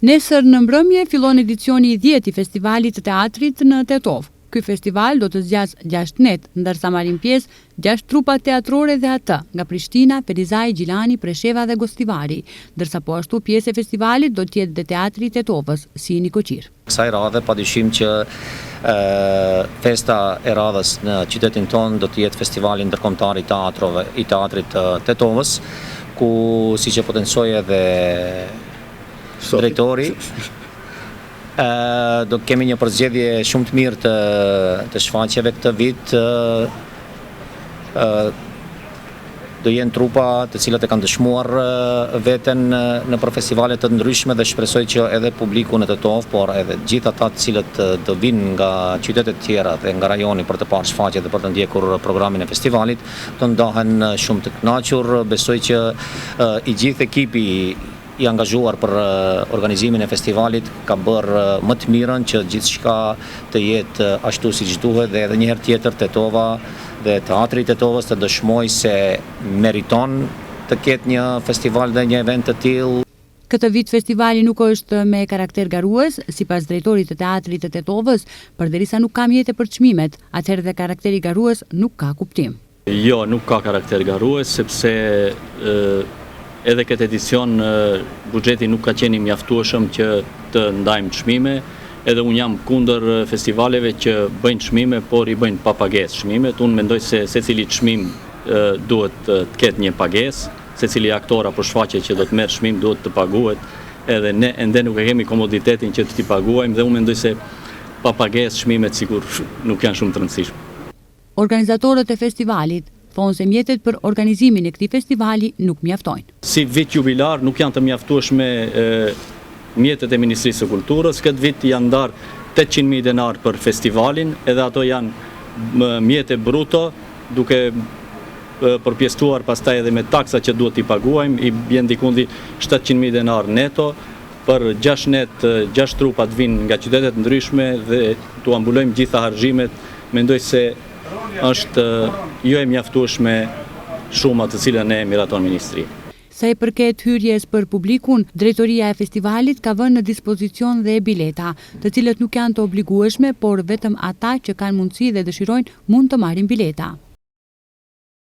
Nesër në mbrëmje fillon edicioni i 10 i festivalit të teatrit në Tetov. Ky festival do të zgjasë 6 net, ndërsa marrin pjesë 6 trupa teatrore dhe atë nga Prishtina, Perizaj, Gjilani, Presheva dhe Gostivari, ndërsa po ashtu pjesë e festivalit do të jetë dhe teatri i Tetovës, si Nikoqir. Kësaj radhe padyshim që festa e radhës në qytetin tonë do të jetë festivali ndërkombëtar i teatrit të Tetovës, ku siç e potencoi edhe drejtori, do kemi një përzgjedhje shumë të mirë të shfaqjeve këtë vit. Do jenë trupa të cilat e kanë dëshmuar veten nëpër festivale të ndryshme dhe shpresoj që edhe publiku në Tetov, por edhe gjithë ata të cilët do vinë nga qytetet tjera dhe nga rajoni për të parë shfaqje dhe për të ndjekur programin e festivalit, do ndahen shumë të kënaqur. Besoj që i gjithë ekipi i angazhuar për organizimin e festivalit ka bërë më të mirën që gjithçka të jetë ashtu siç duhet dhe edhe një herë tjetër Tetova dhe teatri i Tetovës të dëshmoj se meriton të ketë një festival dhe një event të tillë. Këtë vit festivali nuk është me karakter garues, sipas drejtorit të teatrit të Tetovës, përderisa nuk ka mjete për çmimet, atëherë dhe karakteri garues nuk ka kuptim. Jo, nuk ka karakter garues sepse edhe këtë edicion buxheti nuk ka qenë i mjaftueshëm që të ndajmë çmime, edhe unë jam kundër festivaleve që bëjnë çmime, por i bëjnë pa pagesë çmimet. Unë mendoj se secili çmim duhet të ketë një pagesë, secili aktor apo shfaqje që do të merr çmim duhet të paguhet, edhe ne ende nuk e kemi komoditetin që t'i paguajmë dhe unë mendoj se pa pagesë çmimet sikur nuk janë shumë të rëndësishme. Organizatorët e festivalit thonë se mjetet për organizimin e këtij festivali nuk mjaftojnë. Si vit jubilar nuk janë të mjaftueshme mjetet e Ministrisë së Kulturës. Këtë vit janë ndarë 800.000 denar për festivalin, edhe ato janë mjete bruto, duke përpjestuar pastaj edhe me taksa që duhet t'i paguajmë, i bjen dikundi 700.000 denar neto. Për 6 net, 6 trupat vinë nga qytetet ndryshme dhe t'u ambulojmë gjitha harxhimet. Mendoj se është jo e mjaftueshme shuma të cilën e miraton ministria. Sa i përket hyrjes për publikun, drejtoria e festivalit ka vënë në dispozicion dhe bileta, të cilët nuk janë të obligueshme, por vetëm ata që kanë mundësi dhe dëshirojnë mund të marrin bileta.